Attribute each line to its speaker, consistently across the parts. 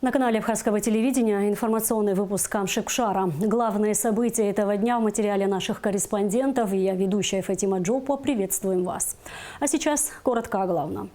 Speaker 1: На канале Абхазского телевидения информационный выпуск Камшик-Шара. Главные события этого дня в материале наших корреспондентов. И я, ведущая Фатима Джопо, приветствуем вас. А сейчас коротко о главном.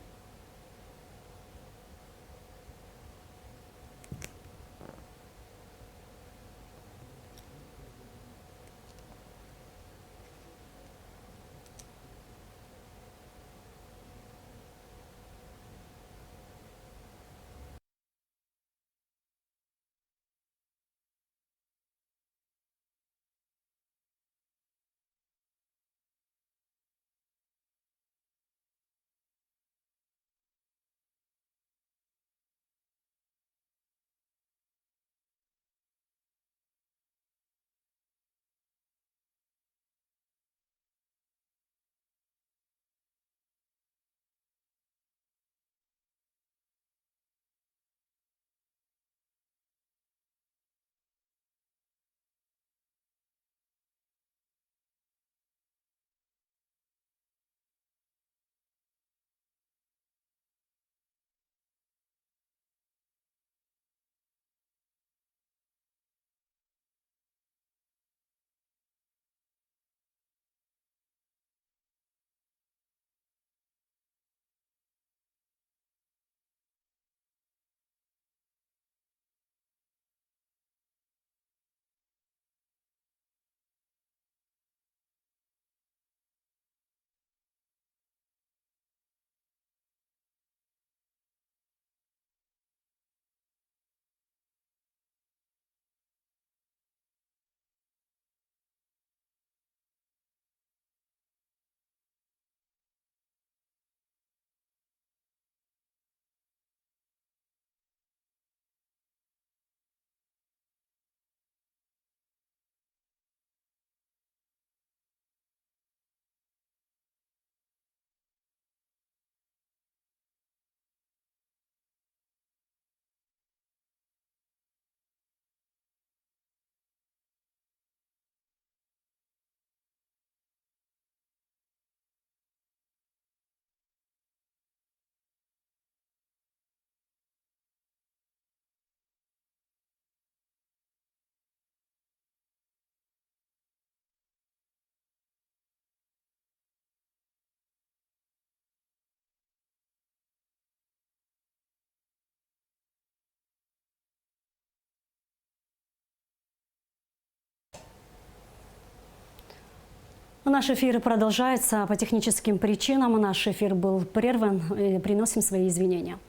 Speaker 1: Наш эфир продолжается. По техническим причинам наш эфир был прерван. Приносим свои извинения.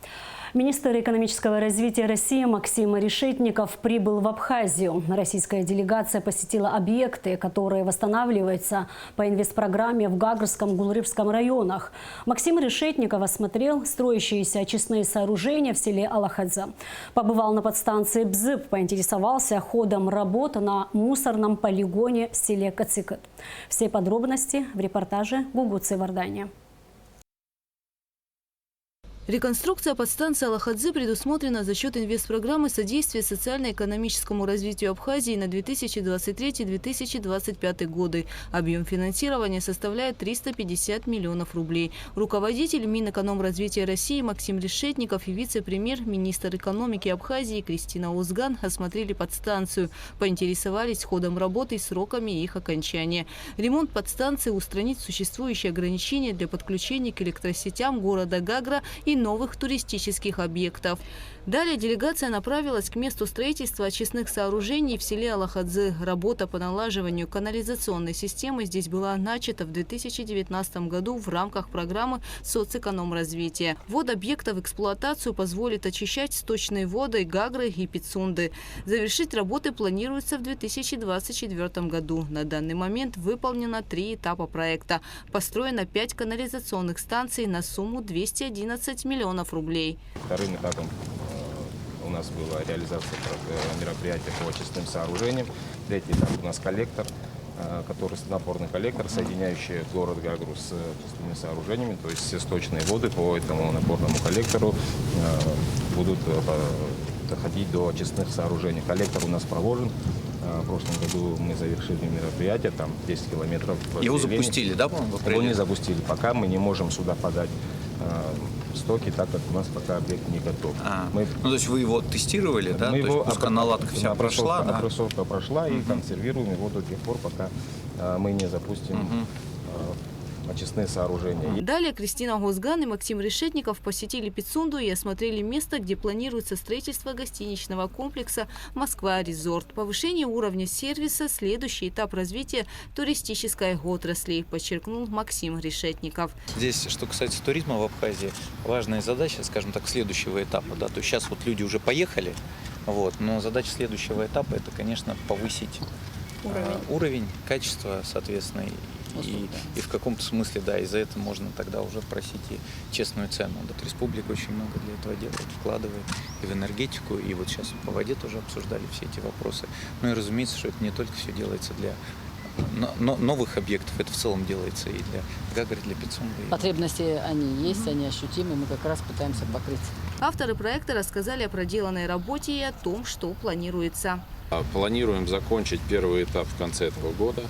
Speaker 1: Министр экономического развития России Максим Решетников прибыл в Абхазию. Российская делегация посетила объекты, которые восстанавливаются по инвестпрограмме в Гагрском, Гулрыбском районах. Максим Решетников осмотрел строящиеся очистные сооружения в селе Алахадзе. Побывал на подстанции Бзып, поинтересовался ходом работ на мусорном полигоне в селе Кацикет. Все подробности в репортаже Гугуцы Вардания.
Speaker 2: Реконструкция подстанции Алахадзе предусмотрена за счет инвестпрограммы содействия социально-экономическому развитию Абхазии на 2023-2025 годы. Объем финансирования составляет 350 миллионов рублей. Руководитель Минэкономразвития России Максим Решетников и вице-премьер-министр экономики Абхазии Кристина Узган осмотрели подстанцию, поинтересовались ходом работы и сроками их окончания. Ремонт подстанции устранит существующие ограничения для подключения к электросетям города Гагра и новых туристических объектов. Далее делегация направилась к месту строительства очистных сооружений в селе Алахадзе. Работа по налаживанию канализационной системы здесь была начата в 2019 году в рамках программы соцэкономразвития. Ввод объекта в эксплуатацию позволит очищать сточные воды Гагры и Пицунды. Завершить работы планируется в 2024 году. На данный момент выполнено 3 этапа проекта. Построено 5 канализационных станций на сумму 211 миллионов рублей.
Speaker 3: Вторым этапом у нас была реализация мероприятия по очистным сооружениям. Третий этап у нас коллектор, который напорный коллектор, соединяющий город Гагру с очистными сооружениями. То есть все сточные воды по этому напорному коллектору будут доходить до очистных сооружений. Коллектор у нас проложен. В прошлом году мы завершили мероприятие, там 10 километров.
Speaker 4: Его запустили, да, по-моему, в апреле?
Speaker 3: Его не запустили. Пока мы не можем сюда подать в стоке, так как у нас пока объект не готов. Мы,
Speaker 4: Ну, то есть вы его тестировали, да?
Speaker 3: мы
Speaker 4: То есть пусконаладка вся прошла, да?
Speaker 3: Опрессовка прошла, и консервируем его до тех пор, пока мы не запустим очистные сооружения.
Speaker 2: Далее Кристина Узган и Максим Решетников посетили Пицунду и осмотрели место, где планируется строительство гостиничного комплекса «Москва-Резорт». Повышение уровня сервиса – следующий этап развития туристической отрасли, подчеркнул Максим Решетников.
Speaker 4: Здесь, что касается туризма в Абхазии, важная задача, скажем так, следующего этапа. Да? То есть сейчас вот люди уже поехали, вот, но задача следующего этапа – это, конечно, повысить уровень, качество, соответственно, и в каком-то смысле, да, и за это можно тогда уже просить и честную цену. Вот республика очень много для этого делает, вкладывает и в энергетику, и вот сейчас по воде тоже обсуждали все эти вопросы. Ну и разумеется, что это не только все делается для новых объектов, это в целом делается и для Гагры, для Пицунды.
Speaker 5: Потребности они есть, они ощутимы, мы как раз пытаемся покрыть.
Speaker 2: Авторы проекта рассказали о проделанной работе и о том, что планируется.
Speaker 6: Планируем закончить первый этап в конце этого года.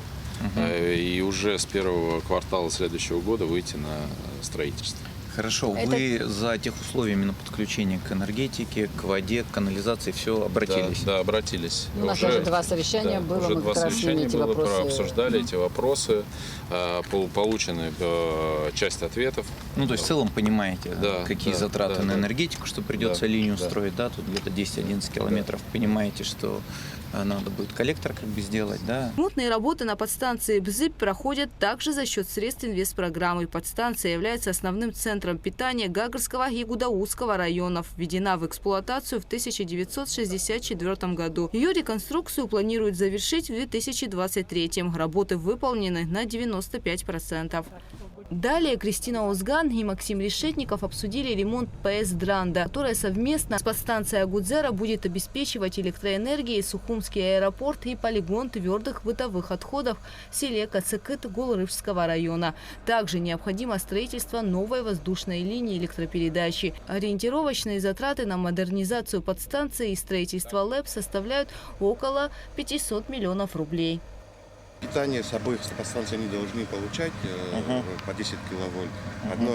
Speaker 6: И уже с первого квартала следующего года выйти на строительство.
Speaker 4: Хорошо, вы за тех условий именно подключения к энергетике, к воде, к канализации все обратились?
Speaker 6: Да, обратились.
Speaker 5: У нас уже 2 совещания было,
Speaker 6: уже
Speaker 5: мы
Speaker 6: 2
Speaker 5: как раз с ними
Speaker 6: совещания
Speaker 5: эти
Speaker 6: было,
Speaker 5: вопросы
Speaker 6: обсуждали эти вопросы, получены часть ответов.
Speaker 4: Ну, то есть в целом понимаете,
Speaker 6: Да,
Speaker 4: какие
Speaker 6: да,
Speaker 4: затраты
Speaker 6: да,
Speaker 4: на
Speaker 6: да.
Speaker 4: энергетику, что придется линию строить, да, тут где-то 10-11 километров. Понимаете, что надо будет коллектор как бы сделать, да.
Speaker 2: Ремонтные работы на подстанции БЗИП проходят также за счет средств инвестпрограммы. Подстанция является основным центром питания Гагарского и Гудаутского районов. Введена в эксплуатацию в 1964 году. Ее реконструкцию планируют завершить в 2023. Работы выполнены на 95%. Далее Кристина Узган и Максим Решетников обсудили ремонт ПС «Дранда», которая совместно с подстанцией Агудзера будет обеспечивать электроэнергией Сухумский аэропорт и полигон твердых бытовых отходов в селе Кацыкыт Голрывского района. Также необходимо строительство новой воздушной линии электропередачи. Ориентировочные затраты на модернизацию подстанции и строительство ЛЭП составляют около 500 миллионов рублей.
Speaker 7: Питание с обоих подстанций они должны получать по 10 киловольт. Одно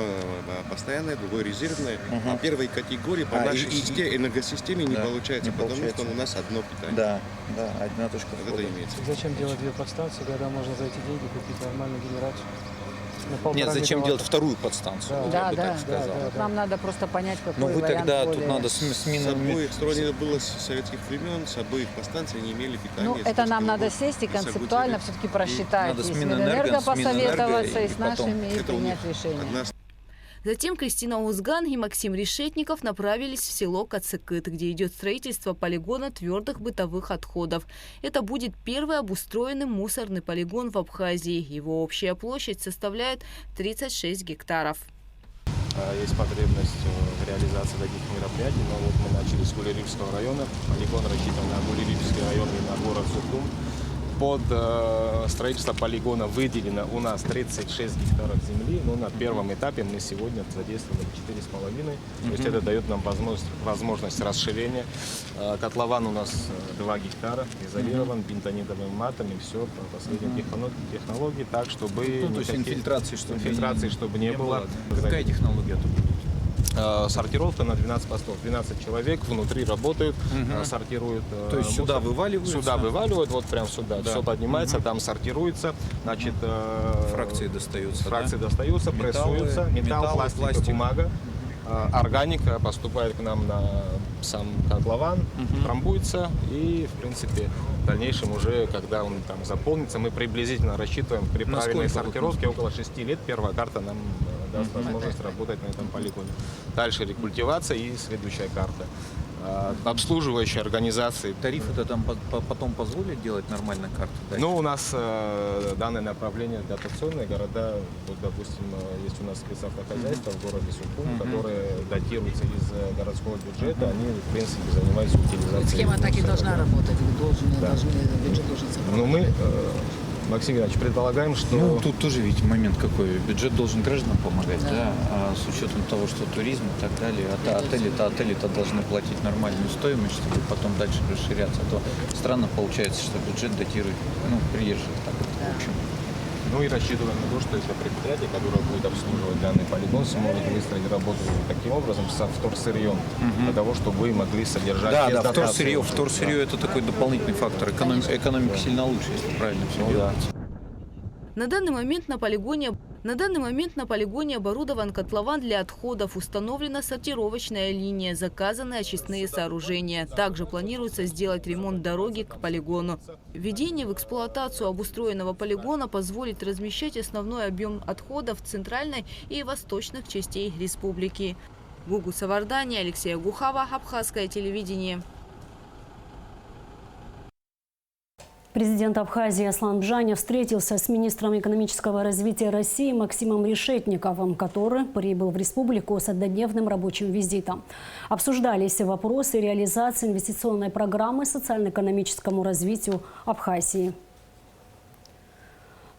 Speaker 7: постоянное, другое резервное. А первой категории по нашей энергосистеме не получается, потому что у нас одно питание.
Speaker 4: Да, одна точка.
Speaker 7: Вот это имеется.
Speaker 8: Зачем делать 2 подстанции, когда можно за эти деньги купить нормальную генерацию?
Speaker 4: Нет, зачем делать вторую подстанцию?
Speaker 5: Да,
Speaker 4: я бы
Speaker 5: да,
Speaker 4: так сказал.
Speaker 5: Нам надо просто понять, какой
Speaker 4: Но вы
Speaker 5: вариант
Speaker 4: тогда,
Speaker 5: более...
Speaker 4: тут надо
Speaker 7: С
Speaker 4: смену...
Speaker 7: обоих сторон это было с советских времен, с обоих подстанций не имели питания.
Speaker 5: Ну, это нам надо сесть и концептуально все-таки просчитать.
Speaker 4: Надо
Speaker 5: И с
Speaker 4: Минэнерго,
Speaker 5: Минэнерго посоветоваться,
Speaker 4: и
Speaker 5: и с
Speaker 4: потом.
Speaker 5: нашими, и
Speaker 7: Это у
Speaker 5: принять
Speaker 7: них
Speaker 5: решение.
Speaker 7: одна
Speaker 2: Затем Кристина Узган и Максим Решетников направились в село Кацыкыт, где идет строительство полигона твердых бытовых отходов. Это будет первый обустроенный мусорный полигон в Абхазии. Его общая площадь составляет 36 гектаров.
Speaker 3: Есть потребность в реализации таких мероприятий, но вот мы начали с Гулерибского района. Полигон рассчитан на Гулерибский район и на город Сухум. Под строительство полигона выделено у нас 36 гектаров земли, но на первом этапе мы сегодня задействовали 4,5. То есть это дает нам возможность расширения. Котлован у нас 2 гектара, изолирован бентонитовыми матами, все по последней технологии, так чтобы
Speaker 4: то есть инфильтрации,
Speaker 3: чтобы не было.
Speaker 4: Какая технология тут будет?
Speaker 3: Сортировка на 12 постов. 12 человек внутри работают, сортируют.
Speaker 4: То есть сюда вываливаются?
Speaker 3: Сюда вываливают, вот прям сюда.
Speaker 4: Да.
Speaker 3: Все поднимается, там сортируется. Значит,
Speaker 4: фракции достаются.
Speaker 3: Фракции достаются, прессуются. Металл, пластик, бумага. Органика поступает к нам на сам котлован, трамбуется и, в принципе, в дальнейшем уже, когда он там заполнится, мы приблизительно рассчитываем при правильной сортировке около 6 лет первая карта нам даст возможность работать на этом полигоне. Дальше рекультивация и следующая карта. Обслуживающие организации.
Speaker 4: Тариф это там потом позволит делать нормально карты? Да?
Speaker 3: Ну, у нас данное направление дотационные города, вот, допустим, есть у нас спецавтохозяйство в городе Сухум, которое датируется из городского бюджета, они, в принципе, занимаются утилизацией.
Speaker 5: Схема так и должна работать, бюджет должен собрать.
Speaker 3: Ну, мы, Максим Иванович, предполагаем, что...
Speaker 4: Ну, тут тоже ведь момент какой. Бюджет должен гражданам помогать, да? А с учетом того, что туризм и так далее, отели-то должны платить нормальную стоимость, чтобы потом дальше расширяться. А то странно получается, что бюджет датирует, приезжих так вот, в общем.
Speaker 3: Ну и рассчитываем на то, что это предприятие, которое будет обслуживать данный полигон, сможет выстроить работу таким образом со вторсырьем, для того, чтобы вы могли содержать без дотации.
Speaker 4: Вторсырье это такой дополнительный фактор. Экономика сильно лучше, если правильно все делать.
Speaker 2: На данный момент на полигоне оборудован котлован для отходов, установлена сортировочная линия, заказаны очистные сооружения. Также планируется сделать ремонт дороги к полигону. Введение в эксплуатацию обустроенного полигона позволит размещать основной объем отходов центральной и восточных частей республики. Гугу Савардани, Алексей Гухава, Абхазское телевидение.
Speaker 1: Президент Абхазии Аслан Бжаня встретился с министром экономического развития России Максимом Решетниковым, который прибыл в республику с однодневным рабочим визитом. Обсуждались вопросы реализации инвестиционной программы социально-экономическому развитию Абхазии.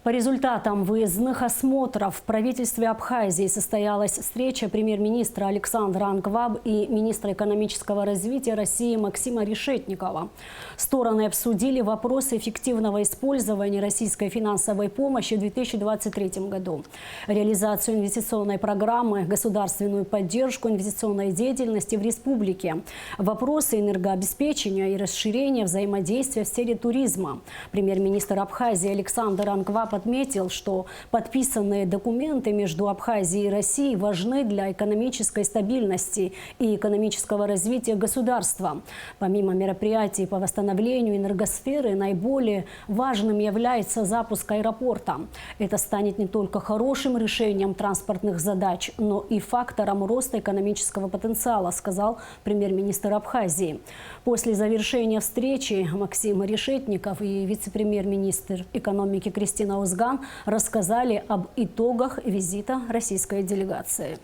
Speaker 1: По результатам выездных осмотров в правительстве Абхазии состоялась встреча премьер-министра Александра Анкваб и министра экономического развития России Максима Решетникова. Стороны обсудили вопросы эффективного использования российской финансовой помощи в 2023 году, реализацию инвестиционной программы, государственную поддержку инвестиционной деятельности в республике, вопросы энергообеспечения и расширения взаимодействия в сфере туризма. Премьер-министр Абхазии Александр Анкваб отметил, что подписанные документы между Абхазией и Россией важны для экономической стабильности и экономического развития государства. Помимо мероприятий по восстановлению энергосферы, наиболее важным является запуск аэропорта. Это станет не только хорошим решением транспортных задач, но и фактором роста экономического потенциала, сказал премьер-министр Абхазии. После завершения встречи Максим Решетников и вице-премьер-министр экономики Кристина Узган рассказали об итогах визита российской делегации.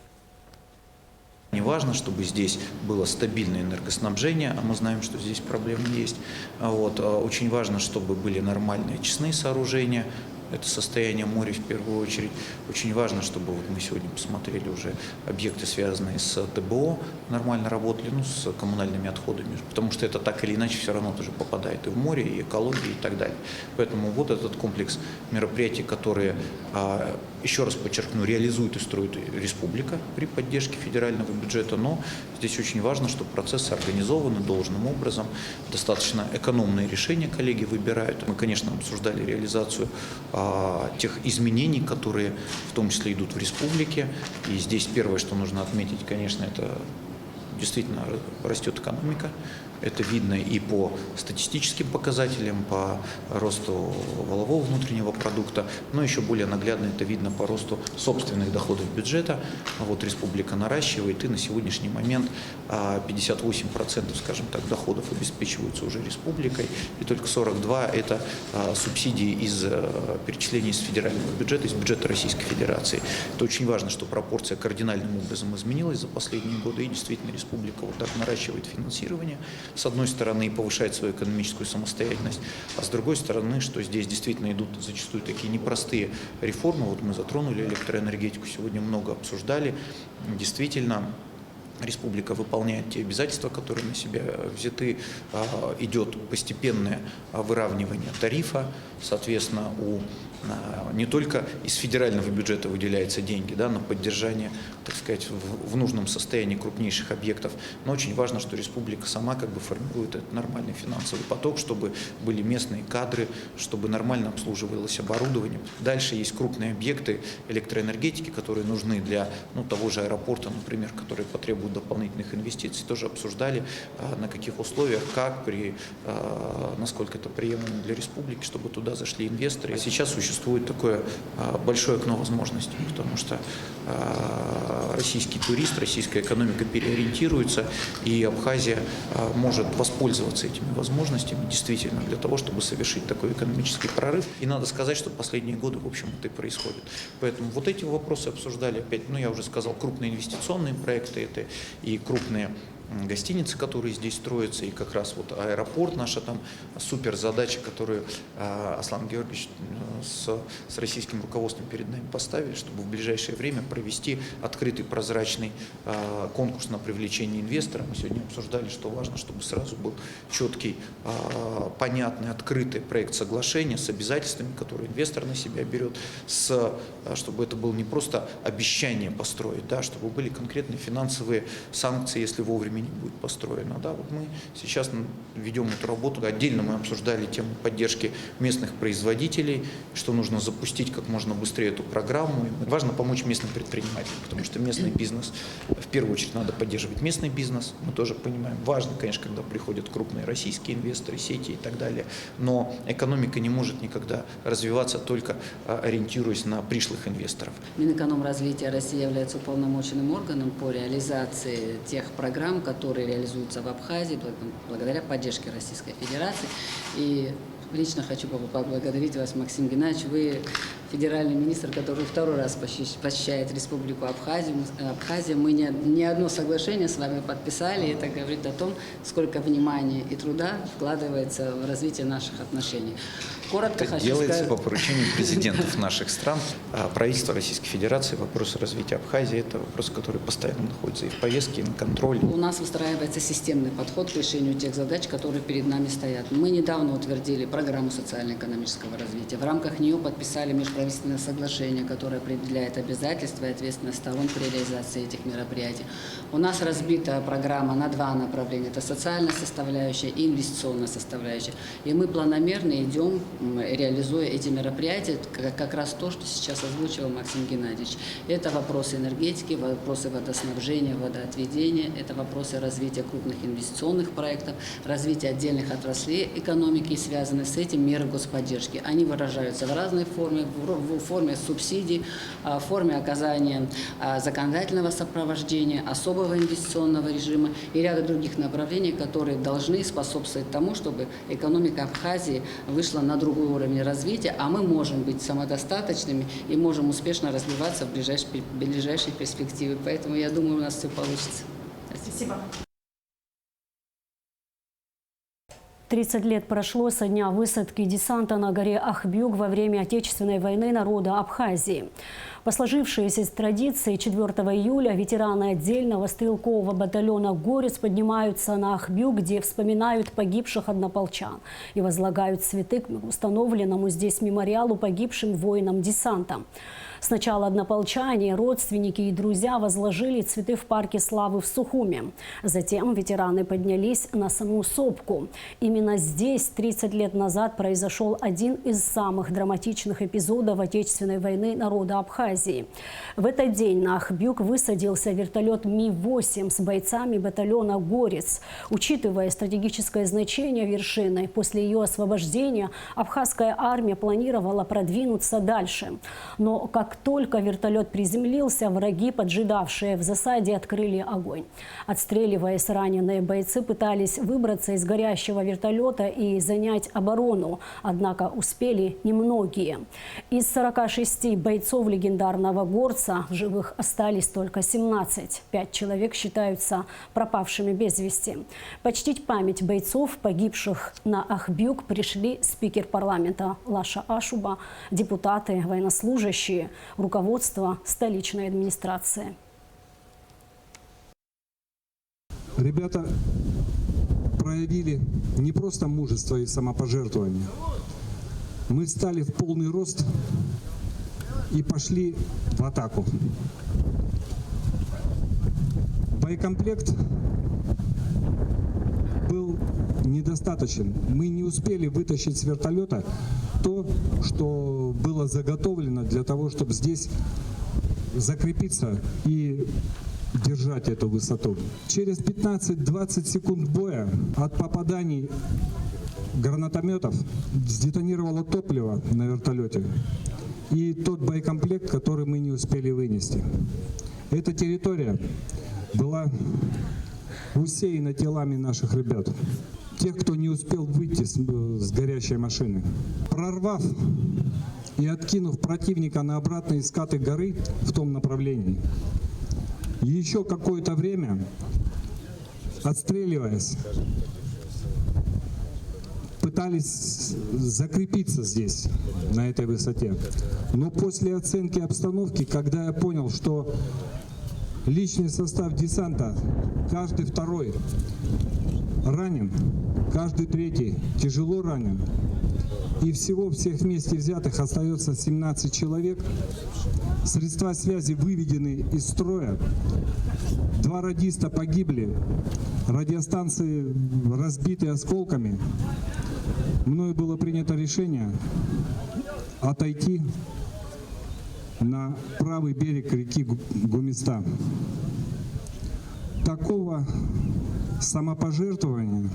Speaker 4: Не важно, чтобы здесь было стабильное энергоснабжение, а мы знаем, что здесь проблемы есть. Очень важно, чтобы были нормальные очистные сооружения. Это состояние моря в первую очередь. Очень важно, чтобы мы сегодня посмотрели уже объекты, связанные с ТБО, нормально работали, с коммунальными отходами, потому что это так или иначе все равно тоже попадает и в море, и экология, и так далее. Поэтому вот этот комплекс мероприятий, которые, еще раз подчеркну, реализует и строит республика при поддержке федерального бюджета, но здесь очень важно, чтобы процессы организованы должным образом, достаточно экономные решения коллеги выбирают. Мы, конечно, обсуждали реализацию тех изменений, которые в том числе идут в республике. И здесь первое, что нужно отметить, конечно, это действительно растет экономика. Это видно и по статистическим показателям, по росту валового внутреннего продукта, но еще более наглядно это видно по росту собственных доходов бюджета. Республика наращивает, и на сегодняшний момент 58%, скажем так, доходов обеспечиваются уже республикой, и только 42% это субсидии из перечислений из федерального бюджета, из бюджета Российской Федерации. Это очень важно, что пропорция кардинальным образом изменилась за последние годы, и действительно республика вот так наращивает финансирование. С одной стороны, повышает свою экономическую самостоятельность, а с другой стороны, что здесь действительно идут зачастую такие непростые реформы. Вот мы затронули электроэнергетику, сегодня много обсуждали. Действительно, республика выполняет те обязательства, которые на себя взяты. Идет постепенное выравнивание тарифа. Соответственно, не только из федерального бюджета выделяются деньги на поддержание, так сказать, в нужном состоянии крупнейших объектов, но очень важно, что республика сама формирует этот нормальный финансовый поток, чтобы были местные кадры, чтобы нормально обслуживалось оборудование. Дальше есть крупные объекты электроэнергетики, которые нужны для того же аэропорта, например, которые потребуют дополнительных инвестиций. Тоже обсуждали, на каких условиях, насколько это приемлемо для республики, чтобы туда зашли инвесторы. Сейчас существует такое большое окно возможностей, потому что российский турист, российская экономика переориентируется, и Абхазия может воспользоваться этими возможностями действительно для того, чтобы совершить такой экономический прорыв. И надо сказать, что последние годы, в общем, это и происходит. Поэтому вот эти вопросы обсуждали опять, я уже сказал, крупные инвестиционные проекты, это и крупные гостиницы, которые здесь строятся, и как раз аэропорт, наша супер задача, которую Аслан Георгиевич с российским руководством перед нами поставили, чтобы в ближайшее время провести открытый, прозрачный конкурс на привлечение инвестора. Мы сегодня обсуждали, что важно, чтобы сразу был четкий, понятный, открытый проект соглашения с обязательствами, которые инвестор на себя берет, чтобы это было не просто обещание построить, да, чтобы были конкретные финансовые санкции, если вовремя не будет построено. Да. Вот мы сейчас ведем эту работу. Отдельно мы обсуждали тему поддержки местных производителей, что нужно запустить как можно быстрее эту программу. И важно помочь местным предпринимателям, потому что местный бизнес, в первую очередь, надо поддерживать местный бизнес. Мы тоже понимаем, важно, конечно, когда приходят крупные российские инвесторы, сети и так далее, но экономика не может никогда развиваться только ориентируясь на пришлых инвесторов.
Speaker 5: Минэкономразвития России является уполномоченным органом по реализации тех программ, которые реализуются в Абхазии благодаря поддержке Российской Федерации. И лично хочу поблагодарить вас, Максим Геннадьевич. Вы федеральный министр, который второй раз посещает Республику Абхазия. Мы не одно соглашение с вами подписали, и это говорит о том, сколько внимания и труда вкладывается в развитие наших отношений. Коротко
Speaker 4: это
Speaker 5: хочу
Speaker 4: делается
Speaker 5: сказать...
Speaker 4: по поручению президентов наших стран. Правительство Российской Федерации, вопросы развития Абхазии – это вопрос, который постоянно находится и в повестке, и на контроле.
Speaker 5: У нас выстраивается системный подход к решению тех задач, которые перед нами стоят. Мы недавно утвердили программу социально-экономического развития. В рамках нее подписали межправительственное соглашение, которое определяет обязательства и ответственность сторон при реализации этих мероприятий. У нас разбита программа на два направления. Это социальная составляющая и инвестиционная составляющая. И мы планомерно идем, реализуя эти мероприятия, как раз то, что сейчас озвучивал Максим Геннадьевич. Это вопросы энергетики, вопросы водоснабжения, водоотведения, это вопросы развития крупных инвестиционных проектов, развития отдельных отраслей экономики и связанные с этим меры господдержки. Они выражаются в разной форме, в форме субсидий, в форме оказания законодательного сопровождения, особого инвестиционного режима и ряда других направлений, которые должны способствовать тому, чтобы экономика Абхазии вышла на другой уровень развития, а мы можем быть самодостаточными и можем успешно развиваться в ближайшей перспективе. Поэтому я думаю, у нас все получится.
Speaker 1: Спасибо. 30 лет прошло со дня высадки десанта на горе Ахбюг во время Отечественной войны народа Абхазии. По сложившейся традиции 4 июля ветераны отдельного стрелкового батальона «Горец» поднимаются на Ахбюг, где вспоминают погибших однополчан и возлагают цветы к установленному здесь мемориалу погибшим воинам десанта. Сначала однополчане, родственники и друзья возложили цветы в парке Славы в Сухуме. Затем ветераны поднялись на саму сопку. Именно здесь 30 лет назад произошел один из самых драматичных эпизодов Отечественной войны народа Абхазии. В этот день на Ахбюг высадился вертолет Ми-8 с бойцами батальона «Горец». Учитывая стратегическое значение вершины, после ее освобождения абхазская армия планировала продвинуться дальше. Но как только вертолет приземлился, враги, поджидавшие в засаде, открыли огонь. Отстреливаясь, раненые бойцы пытались выбраться из горящего вертолета и занять оборону, однако успели немногие. Из 46 бойцов легендарного «Горца» в живых остались только 17. 5 человек считаются пропавшими без вести. Почтить память бойцов, погибших на Ахбюг, пришли спикер парламента Лаша Ашуба, депутаты, военнослужащие, руководство столичной администрации.
Speaker 9: Ребята проявили не просто мужество и самопожертвование. Мы встали в полный рост и пошли в атаку. Боекомплект был недостаточен. Мы не успели вытащить с вертолета то, что было заготовлено для того, чтобы здесь закрепиться и держать эту высоту. Через 15-20 секунд боя от попаданий гранатометов сдетонировало топливо на вертолете и тот боекомплект, который мы не успели вынести. Эта территория была усеяна телами наших ребят, тех, кто не успел выйти с горящей машины. Прорвав и откинув противника на обратные скаты горы в том направлении, еще какое-то время, отстреливаясь, пытаясь пытались закрепиться здесь, на этой высоте. Но после оценки обстановки, когда я понял, что личный состав десанта, каждый второй ранен, каждый третий тяжело ранен, и всего всех вместе взятых остается 17 человек, средства связи выведены из строя, 2 радиста погибли, радиостанции разбиты осколками, мною было принято решение отойти на правый берег реки Гумиста. Такого самопожертвования,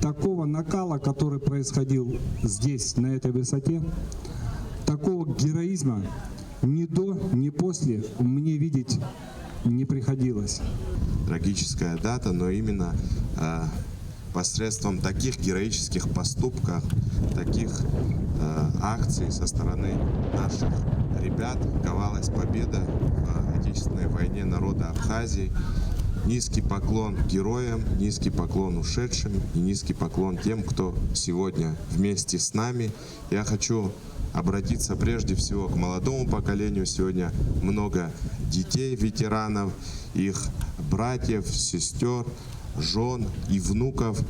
Speaker 9: такого накала, который происходил здесь, на этой высоте, такого героизма ни до, ни после мне видеть не приходилось.
Speaker 10: Трагическая дата, но именно посредством таких героических поступков, таких акций со стороны наших ребят ковалась победа в Отечественной войне народа Абхазии. Низкий поклон героям, низкий поклон ушедшим и низкий поклон тем, кто сегодня вместе с нами. Я хочу обратиться прежде всего к молодому поколению. Сегодня много детей, ветеранов, их братьев, сестер, жен и внуков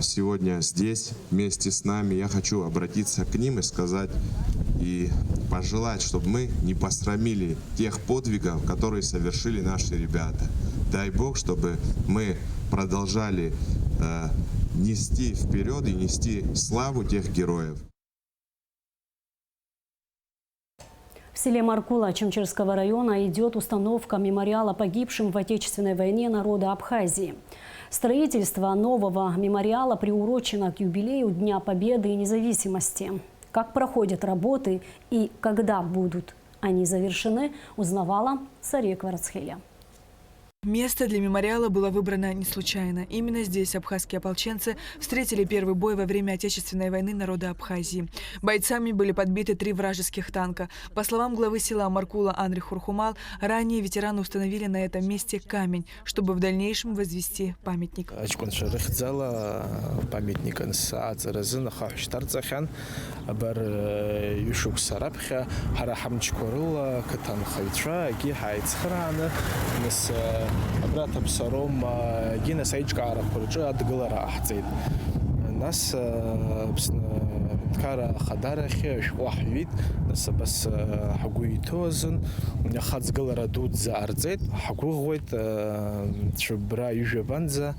Speaker 10: сегодня здесь вместе с нами. Я хочу обратиться к ним и сказать и пожелать, чтобы мы не посрамили тех подвигов, которые совершили наши ребята. Дай Бог, чтобы мы продолжали нести вперед и нести славу тех героев.
Speaker 1: В селе Маркула Чемчерского района идет установка мемориала погибшим в Отечественной войне народа Абхазии. Строительство нового мемориала приурочено к юбилею Дня Победы и Независимости. Как проходят работы и когда будут они завершены, узнавала Сария Кварцхеля.
Speaker 11: Место для мемориала было выбрано не случайно. Именно здесь абхазские ополченцы встретили первый бой во время Отечественной войны народа Абхазии. Бойцами были подбиты 3 вражеских танка. По словам главы села Маркула Анри Хурхумал, ранее ветераны установили на этом месте камень, чтобы в дальнейшем возвести памятник.
Speaker 8: Брата Псаром Гина Саичка Араб Курджа Адгалара Ахцид. Нас Кара Хадарахи Вахвид, нас бас Хагуи Тозен, Хацгалара Дуд за Арзет, Хагугойт, Шубра Южебанза.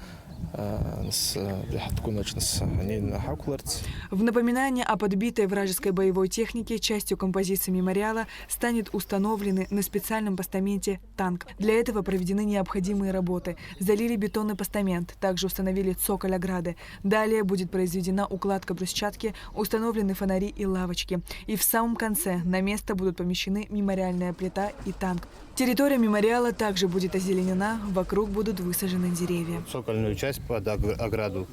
Speaker 11: В напоминание о подбитой вражеской боевой технике частью композиции мемориала станет установленный на специальном постаменте танк. Для этого проведены необходимые работы. Залили бетонный постамент, также установили цоколь ограды. Далее будет произведена укладка брусчатки, установлены фонари и лавочки. И в самом конце на место будут помещены мемориальная плита и танк. Территория мемориала также будет озеленена, вокруг будут высажены деревья.
Speaker 12: Цокольную часть под ограду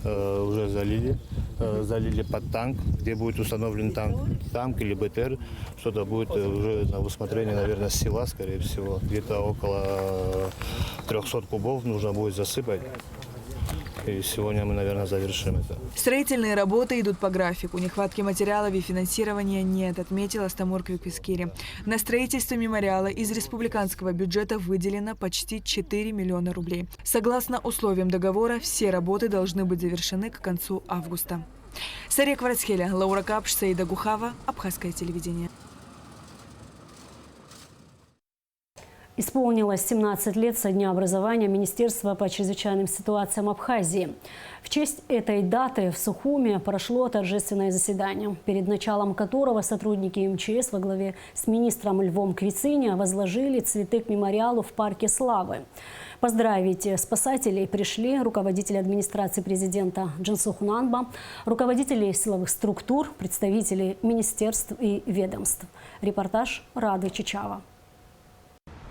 Speaker 12: уже залили под танк, где будет установлен танк или БТР. Что-то будет уже на усмотрение, наверное, с села, скорее всего. Где-то около 300 кубов нужно будет засыпать. И сегодня мы, наверное, завершим это.
Speaker 11: Строительные работы идут по графику. Нехватки материалов и финансирования нет, отметил Астамур Квиквискири. На строительство мемориала из республиканского бюджета выделено почти 4 миллиона рублей. Согласно условиям договора, все работы должны быть завершены к концу августа. Сария Кварцхеля, Лаура Капш, Саида Гухава, Абхазское телевидение.
Speaker 1: Исполнилось 17 лет со дня образования Министерства по чрезвычайным ситуациям Абхазии. В честь этой даты в Сухуме прошло торжественное заседание, перед началом которого сотрудники МЧС во главе с министром Львом Квициня возложили цветы к мемориалу в Парке Славы. Поздравить спасателей пришли руководители администрации президента Джинсу Хунанба, руководители силовых структур, представители министерств и ведомств. Репортаж Рады Чичава.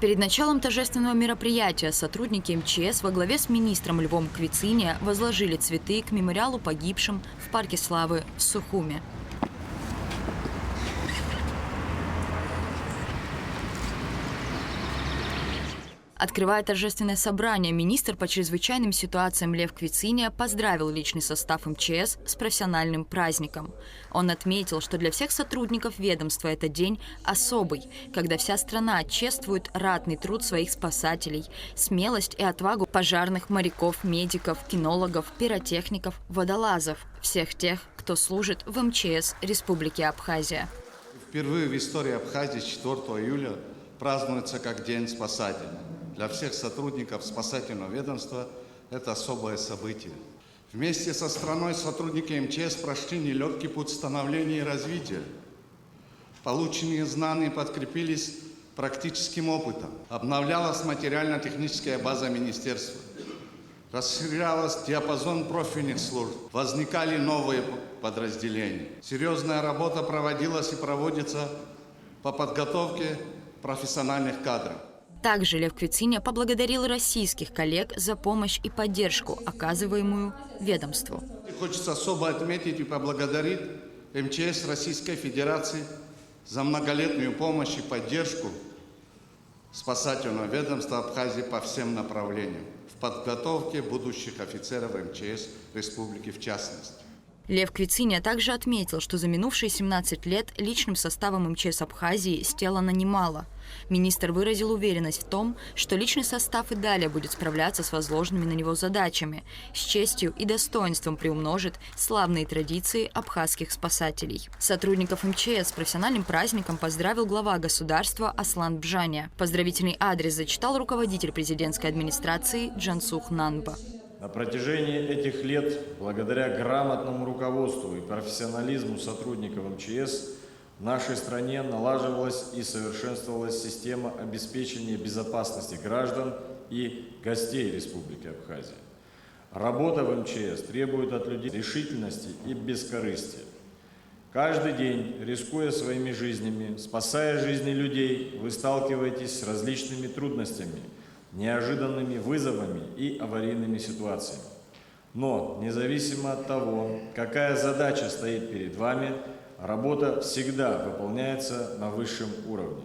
Speaker 13: Перед началом торжественного мероприятия сотрудники МЧС во главе с министром Львом Квициня возложили цветы к мемориалу погибшим в Парке Славы в Сухуме. Открывая торжественное собрание, министр по чрезвычайным ситуациям Лев Квициния поздравил личный состав МЧС с профессиональным праздником. Он отметил, что для всех сотрудников ведомства это день особый, когда вся страна чествует ратный труд своих спасателей, смелость и отвагу пожарных, моряков, медиков, кинологов, пиротехников, водолазов, всех тех, кто служит в МЧС Республики Абхазия.
Speaker 14: Впервые в истории Абхазии 4 июля празднуется как День спасателя. Для всех сотрудников спасательного ведомства это особое событие. Вместе со страной сотрудники МЧС прошли нелегкий путь становления и развития. Полученные знания подкрепились практическим опытом. Обновлялась материально-техническая база министерства. Расширялась диапазон профильных служб. Возникали новые подразделения. Серьезная работа проводилась и проводится по подготовке профессиональных кадров.
Speaker 13: Также Лев Квициния поблагодарил российских коллег за помощь и поддержку, оказываемую ведомству.
Speaker 14: Хочется особо отметить и поблагодарить МЧС Российской Федерации за многолетнюю помощь и поддержку спасательного ведомства Абхазии по всем направлениям, в подготовке будущих офицеров МЧС Республики в частности.
Speaker 13: Лев Квициния также отметил, что за минувшие 17 лет личным составом МЧС Абхазии сделано немало. Министр выразил уверенность в том, что личный состав и далее будет справляться с возложенными на него задачами, с честью и достоинством приумножит славные традиции абхазских спасателей. Сотрудников МЧС с профессиональным праздником поздравил глава государства Аслан Бжаня. Поздравительный адрес зачитал руководитель президентской администрации Джансух Нанба.
Speaker 15: На протяжении этих лет, благодаря грамотному руководству и профессионализму сотрудников МЧС, в нашей стране налаживалась и совершенствовалась система обеспечения безопасности граждан и гостей Республики Абхазия. Работа в МЧС требует от людей решительности и бескорыстия. Каждый день, рискуя своими жизнями, спасая жизни людей, вы сталкиваетесь с различными трудностями, неожиданными вызовами и аварийными ситуациями. Но, независимо от того, какая задача стоит перед вами, работа всегда выполняется на высшем уровне.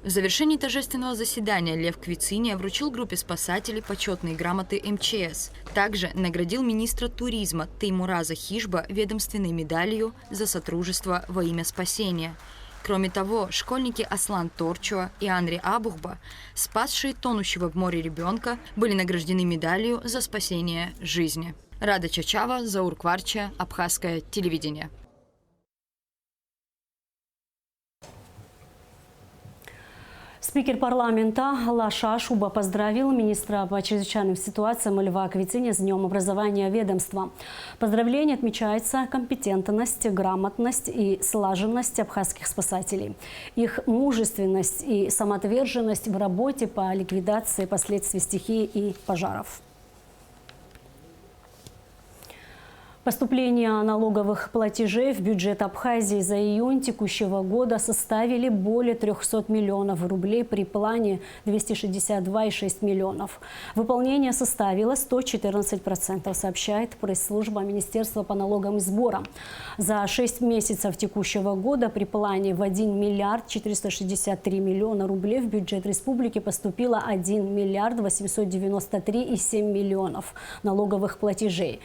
Speaker 13: В завершении торжественного заседания Лев Квициния вручил группе спасателей почетные грамоты МЧС. Также наградил министра туризма Теймураза Хижба ведомственной медалью за сотрудничество во имя спасения. Кроме того, школьники Аслан Торчуа и Анри Абухба, спасшие тонущего в море ребенка, были награждены медалью за спасение жизни. Рада Чачава, Заур Кварча, Абхазское телевидение.
Speaker 1: Спикер парламента Лаша Ашуба поздравил министра по чрезвычайным ситуациям Льва Квициния с Днем образования ведомства. Поздравление отмечается компетентность, грамотность и слаженность абхазских спасателей. Их мужественность и самоотверженность в работе по ликвидации последствий стихии и пожаров. Поступления налоговых платежей в бюджет Абхазии за июнь текущего года составили более 300 миллионов рублей при плане 262,6 миллионов. Выполнение составило 114%, сообщает пресс-служба Министерства по налогам и сборам. За 6 месяцев текущего года при плане в 1 миллиард 463 миллиона рублей в бюджет республики поступило 1 миллиард 893,7 миллионов налоговых платежей.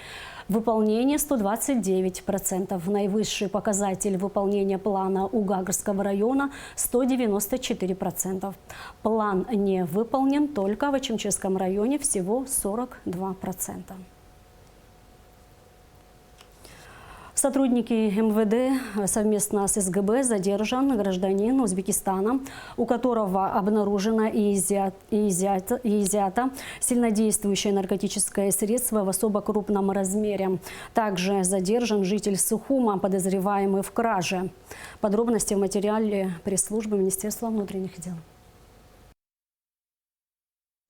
Speaker 1: Выполнение 129%. Наивысший показатель выполнения плана у Гагарского района 194%. План не выполнен только в Ачимчирском районе, всего 42%. Сотрудники МВД совместно с СГБ задержан гражданин Узбекистана, у которого обнаружено и изъято сильнодействующее наркотическое средство в особо крупном размере. Также задержан житель Сухума, подозреваемый в краже. Подробности в материале пресс-службы Министерства внутренних дел.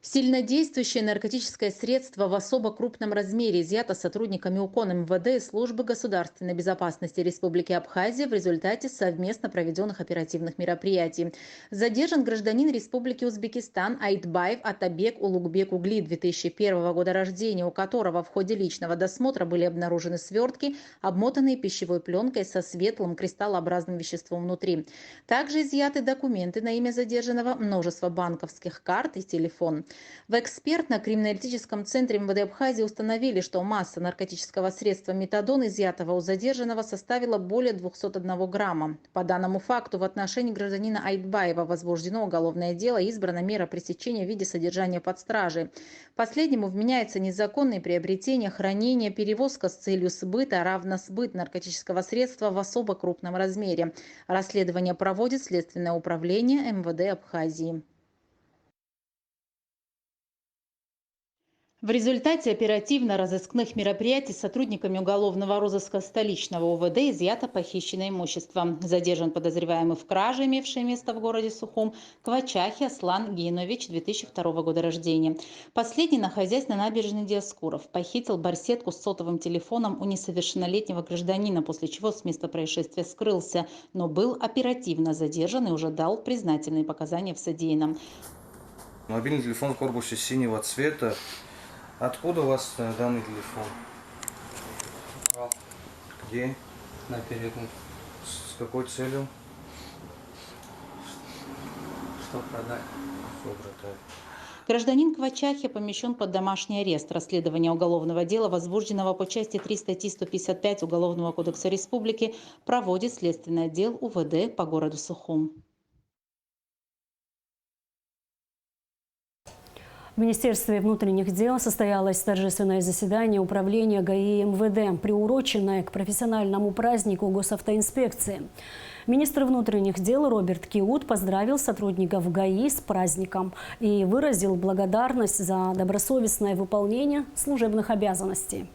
Speaker 16: Сильнодействующее наркотическое средство в особо крупном размере изъято сотрудниками УКОН МВД и Службы государственной безопасности Республики Абхазия в результате совместно проведенных оперативных мероприятий. Задержан гражданин Республики Узбекистан Айтбаев Атабек Улугбек Угли 2001 года рождения, у которого в ходе личного досмотра были обнаружены свертки, обмотанные пищевой пленкой со светлым кристаллообразным веществом внутри. Также изъяты документы на имя задержанного, множество банковских карт и телефон. В экспертно-криминалистическом центре МВД Абхазии установили, что масса наркотического средства метадон, изъятого у задержанного, составила более 201 грамма. По данному факту в отношении гражданина Айтбаева возбуждено уголовное дело и избрана мера пресечения в виде содержания под стражей. Последнему вменяется незаконное приобретение, хранение, перевозка с целью сбыта, равно сбыт наркотического средства в особо крупном размере. Расследование проводит Следственное управление МВД Абхазии. В результате оперативно-розыскных мероприятий сотрудниками уголовного розыска столичного УВД изъято похищенное имущество. Задержан подозреваемый в краже, имевшей место в городе Сухум, Квачахи Аслан Гейнович, 2002 года рождения. Последний, находясь на набережной Диаскуров, похитил барсетку с сотовым телефоном у несовершеннолетнего гражданина, после чего с места происшествия скрылся, но был оперативно задержан и уже дал признательные показания в содеянном.
Speaker 17: Мобильный телефон в корпусе синего цвета. Откуда у вас данный телефон? Где?
Speaker 18: На переднем.
Speaker 17: С какой целью?
Speaker 18: Что продать?
Speaker 17: Что продать?
Speaker 16: Гражданин Квачахи помещен под домашний арест. Расследование уголовного дела, возбужденного по части 3 статьи 155 Уголовного кодекса Республики, проводит Следственный отдел УВД по городу Сухум.
Speaker 1: В Министерстве внутренних дел состоялось торжественное заседание управления ГАИ МВД, приуроченное к профессиональному празднику госавтоинспекции. Министр внутренних дел Роберт Киут поздравил сотрудников ГАИ с праздником и выразил благодарность за добросовестное выполнение служебных обязанностей.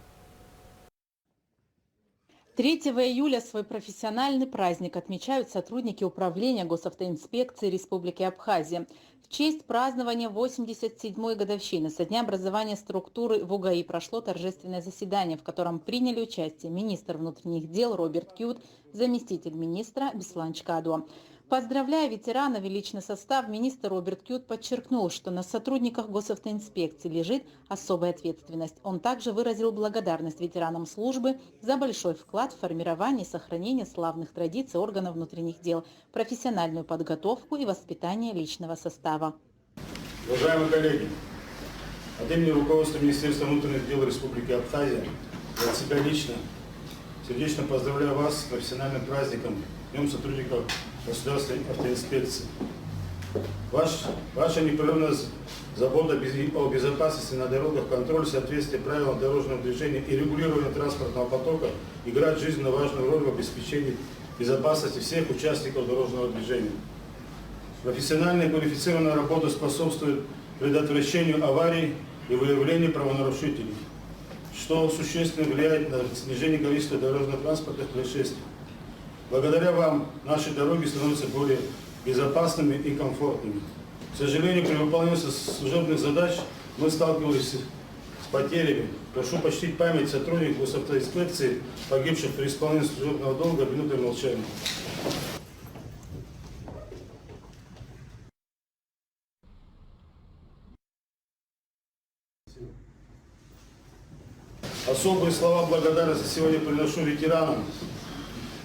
Speaker 16: 3 июля свой профессиональный праздник отмечают сотрудники Управления госавтоинспекции Республики Абхазия. В честь празднования 87-й годовщины со дня образования структуры в УГАИ прошло торжественное заседание, в котором приняли участие министр внутренних дел Роберт Киут, заместитель министра Беслан Чкадуа. Поздравляя ветеранов и личный состав, министр Роберт Киут подчеркнул, что на сотрудниках госавтоинспекции лежит особая ответственность. Он также выразил благодарность ветеранам службы за большой вклад в формирование и сохранение славных традиций органов внутренних дел, профессиональную подготовку и воспитание личного состава.
Speaker 19: Уважаемые коллеги, от имени руководства Министерства внутренних дел Республики Абхазия и от себя лично сердечно поздравляю вас с профессиональным праздником, Днем сотрудников государственной автоинспекции. Ваша непрерывная забота о безопасности на дорогах, контроль соответствия правилам дорожного движения и регулирование транспортного потока играет жизненно важную роль в обеспечении безопасности всех участников дорожного движения. Профессиональная и квалифицированная работа способствует предотвращению аварий и выявлению правонарушителей, что существенно влияет на снижение количества дорожно-транспортных происшествий. Благодаря вам наши дороги становятся более безопасными и комфортными. К сожалению, при выполнении служебных задач мы сталкивались с потерями. Прошу почтить память сотрудников госавтоинспекции, погибших при исполнении служебного долга, минутой молчания. Особые слова благодарности сегодня приношу ветеранам,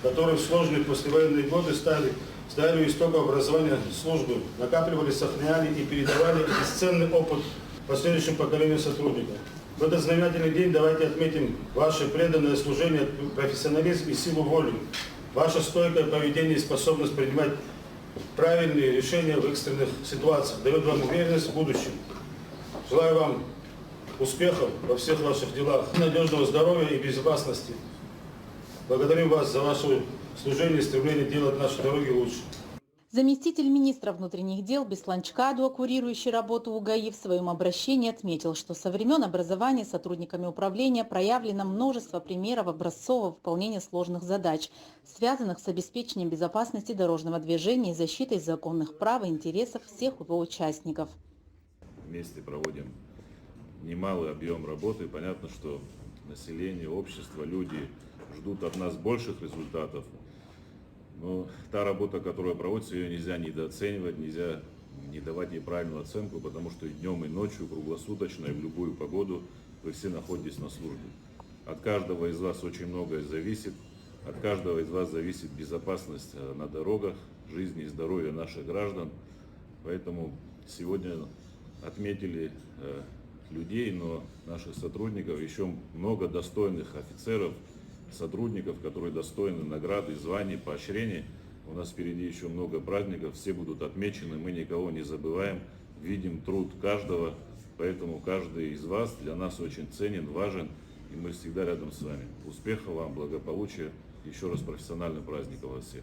Speaker 19: которые в сложные послевоенные годы стали у истока образования службы, накапливали, сохраняли и передавали бесценный опыт последующим поколениям сотрудников. В этот знаменательный день давайте отметим ваше преданное служение, профессионализм и силу воли, ваше стойкое поведение и способность принимать правильные решения в экстренных ситуациях дает вам уверенность в будущем. Желаю вам успехов во всех ваших делах, надежного здоровья и безопасности. Благодарю вас за ваше служение и стремление делать наши дороги лучше.
Speaker 16: Заместитель министра внутренних дел Беслан Чкадуа, курирующий работу УГАИ, в своем обращении отметил, что со времен образования сотрудниками управления проявлено множество примеров образцового выполнения сложных задач, связанных с обеспечением безопасности дорожного движения и защитой законных прав и интересов всех его участников.
Speaker 6: вместе проводим немалый объем работы. Понятно, что население, общество, люди ждут от нас больших результатов. Но та работа, которая проводится, ее нельзя недооценивать, нельзя не давать ей правильную оценку, потому что и днем, и ночью, круглосуточно, и в любую погоду вы все находитесь на службе. От каждого из вас очень многое зависит, от каждого из вас зависит безопасность на дорогах, жизнь и здоровье наших граждан. Поэтому сегодня отметили людей, но наших сотрудников, еще много достойных офицеров, сотрудников, которые достойны награды, званий, поощрений. У нас впереди еще много праздников, все будут отмечены, мы никого не забываем, видим труд каждого, поэтому каждый из вас для нас очень ценен, важен, и мы всегда рядом с вами. Успехов вам, благополучия, еще раз профессиональных праздников вас всех.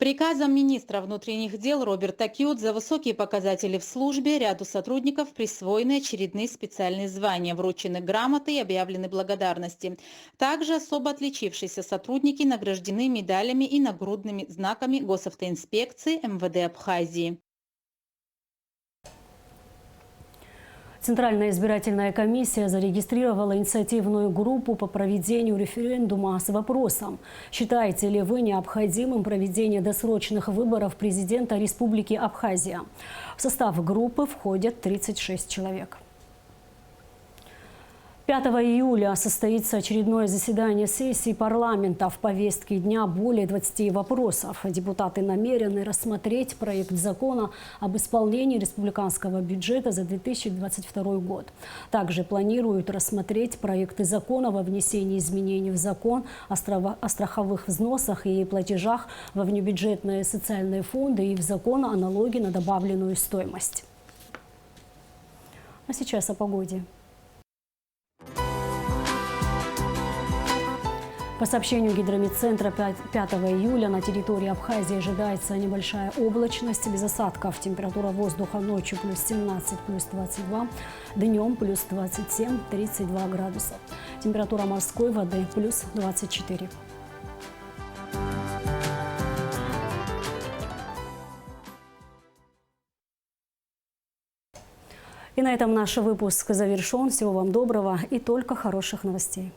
Speaker 16: Приказом министра внутренних дел Роберта Кьют за высокие показатели в службе ряду сотрудников присвоены очередные специальные звания, вручены грамоты и объявлены благодарности. Также особо отличившиеся сотрудники награждены медалями и нагрудными знаками Госавтоинспекции МВД Абхазии.
Speaker 1: Центральная избирательная комиссия зарегистрировала инициативную группу по проведению референдума с вопросом: считаете ли вы необходимым проведение досрочных выборов президента Республики Абхазия? В состав группы входят 36 человек. 5 июля состоится очередное заседание сессии парламента. В повестке дня более 20 вопросов. Депутаты намерены рассмотреть проект закона об исполнении республиканского бюджета за 2022 год. Также планируют рассмотреть проекты закона о внесении изменений в закон о страховых взносах и платежах во внебюджетные социальные фонды и в закон о налоге на добавленную стоимость. А сейчас о погоде. По сообщению гидрометцентра, 5 июля на территории Абхазии ожидается небольшая облачность без осадков. Температура воздуха ночью плюс 17, плюс 22, днем плюс 27, 32 градуса. Температура морской воды плюс 24. И на этом наш выпуск завершен. Всего вам доброго и только хороших новостей.